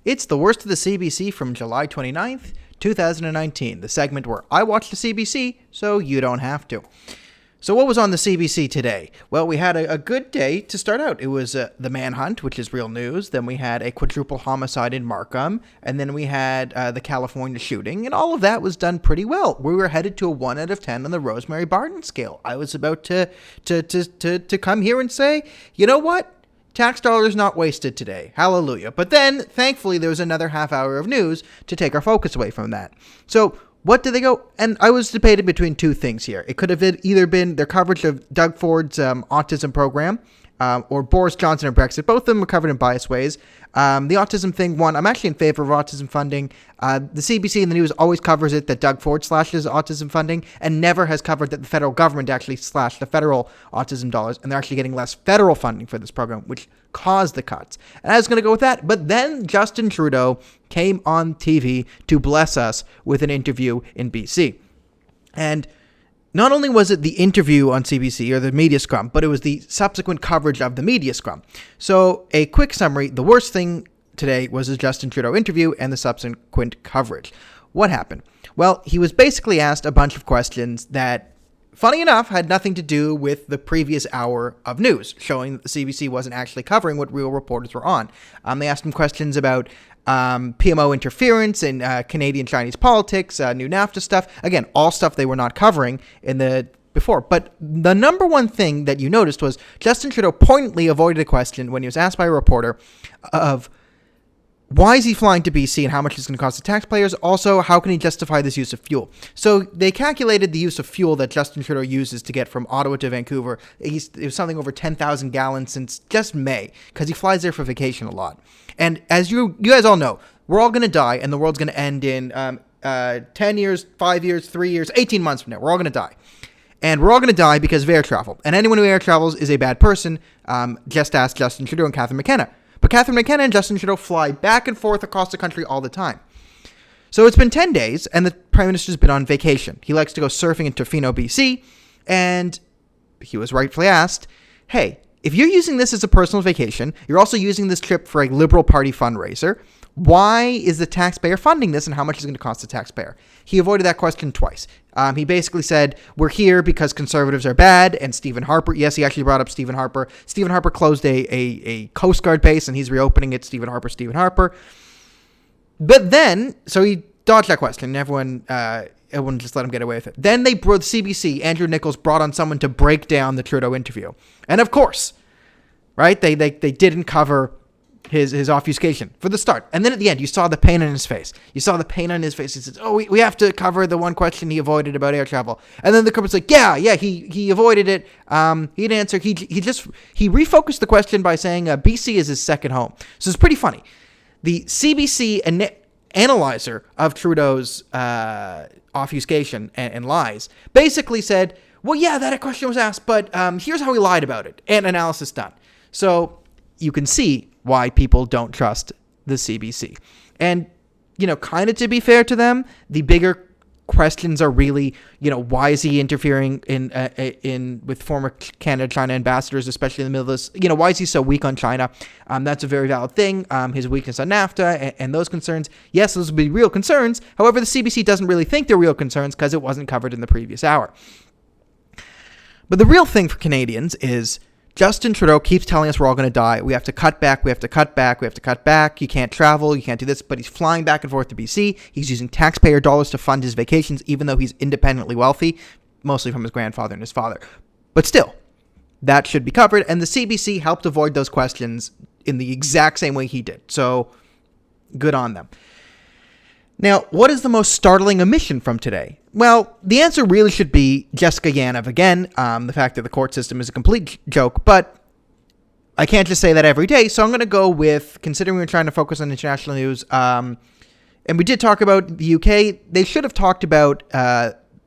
It's the worst of the CBC from July 29th, 2019, the segment where I watch the CBC so you don't have to. So what was on the CBC today? Well, we had a good day to start out. It was the manhunt, which is real news. Then we had a quadruple homicide in Markham. And then we had the California shooting. And all of that was done pretty well. We were headed to a 1 out of 10 on the Rosemary Barton scale. I was about to come here and say, you know what? Tax dollars not wasted today. Hallelujah. But then, thankfully, there was another half hour of news to take our focus away from that. So what did they go? And I was debating between two things here. It could have either been their coverage of Doug Ford's autism program or Boris Johnson and Brexit. Both of them were covered in biased ways. The autism thing, one, I'm actually in favor of autism funding. The CBC in the news always covers it that Doug Ford slashes autism funding and never has covered that the federal government actually slashed the federal autism dollars, and they're actually getting less federal funding for this program, which caused the cuts. And I was going to go with that, but then Justin Trudeau came on TV to bless us with an interview in BC. And not only was it the interview on CBC or the media scrum, but it was the subsequent coverage of the media scrum. So a quick summary, the worst thing today was the Justin Trudeau interview and the subsequent coverage. What happened? Well, he was basically asked a bunch of questions that, funny enough, had nothing to do with the previous hour of news, showing that the CBC wasn't actually covering what real reporters were on. They asked him questions about PMO interference in Canadian-Chinese politics, new NAFTA stuff. Again, all stuff they were not covering in the before. But the number one thing that you noticed was Justin Trudeau pointedly avoided a question when he was asked by a reporter of why is he flying to BC and how much it's going to cost the taxpayers? Also, how can he justify this use of fuel? So they calculated the use of fuel that Justin Trudeau uses to get from Ottawa to Vancouver. It was something over 10,000 gallons since just May, because he flies there for vacation a lot. And as you guys all know, we're all going to die, and the world's going to end in 10 years, 5 years, 3 years, 18 months from now. We're all going to die. And we're all going to die because of air travel. And anyone who air travels is a bad person. Just ask Justin Trudeau and Catherine McKenna. But Catherine McKenna and Justin Trudeau fly back and forth across the country all the time. So it's been 10 days, and the Prime Minister's been on vacation. He likes to go surfing in Tofino, BC, and he was rightfully asked, hey, if you're using this as a personal vacation, you're also using this trip for a Liberal Party fundraiser, why is the taxpayer funding this, and how much is it going to cost the taxpayer? He avoided that question twice. He basically said, we're here because Conservatives are bad, and Stephen Harper, yes, he actually brought up Stephen Harper. Stephen Harper closed a Coast Guard base, and he's reopening it, Stephen Harper. But then, so he dodged that question, and everyone just let him get away with it. Then the CBC, Andrew Nichols, brought on someone to break down the Trudeau interview. And of course, right, they didn't cover his obfuscation for the start. And then at the end, you saw the pain on his face. He says, oh, we have to cover the one question he avoided about air travel. And then the corporate's like, yeah, he avoided it. He didn't answer. He refocused the question by saying BC is his second home. So it's pretty funny. The CBC analyzer of Trudeau's obfuscation and lies basically said, well, yeah, that question was asked, but here's how he lied about it. And analysis done. So you can see why people don't trust the CBC. And, kind of to be fair to them, the bigger questions are really, why is he interfering in with former Canada-China ambassadors, especially in the middle of this? Why is he so weak on China? That's a very valid thing. His weakness on NAFTA and those concerns. Yes, those would be real concerns. However, the CBC doesn't really think they're real concerns because it wasn't covered in the previous hour. But the real thing for Canadians is Justin Trudeau keeps telling us we're all going to die. We have to cut back. You can't travel. You can't do this. But he's flying back and forth to BC. He's using taxpayer dollars to fund his vacations, even though he's independently wealthy, mostly from his grandfather and his father. But still, that should be covered. And the CBC helped avoid those questions in the exact same way he did. So good on them. Now, what is the most startling omission from today? Well, the answer really should be Jessica Yaniv again, the fact that the court system is a complete joke, but I can't just say that every day, so I'm going to go with, considering we're trying to focus on international news, and we did talk about the UK, they should have talked about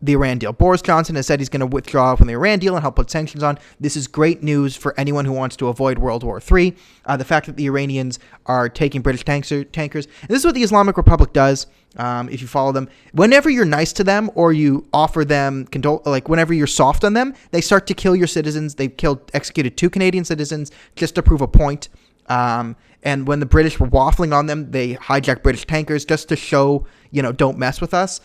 the Iran deal. Boris Johnson has said he's going to withdraw from the Iran deal and help put sanctions on. This is great news for anyone who wants to avoid World War III. The fact that the Iranians are taking British tankers. And this is what the Islamic Republic does, if you follow them. Whenever you're nice to them or you offer them, whenever you're soft on them, they start to kill your citizens. They've executed 2 Canadian citizens just to prove a point. And And when the British were waffling on them, they hijacked British tankers just to show, don't mess with us.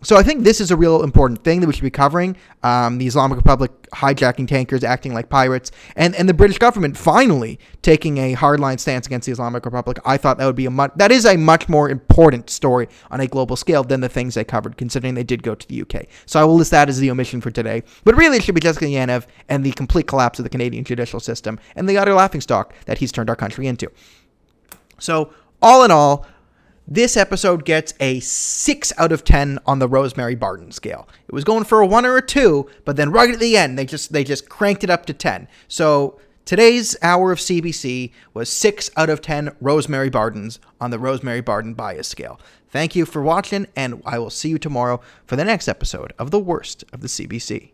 So I think this is a real important thing that we should be covering. The Islamic Republic hijacking tankers, acting like pirates, and the British government finally taking a hardline stance against the Islamic Republic. I thought that would be that is a much more important story on a global scale than the things they covered, considering they did go to the UK. So I will list that as the omission for today. But really, it should be Jessica Yaniv and the complete collapse of the Canadian judicial system and the utter laughingstock that he's turned our country into. So all in all, this episode gets a 6 out of 10 on the Rosemary Barton scale. It was going for a 1 or a 2, but then right at the end, they just cranked it up to 10. So today's hour of CBC was 6 out of 10 Rosemary Bartons on the Rosemary Barton bias scale. Thank you for watching, and I will see you tomorrow for the next episode of The Worst of the CBC.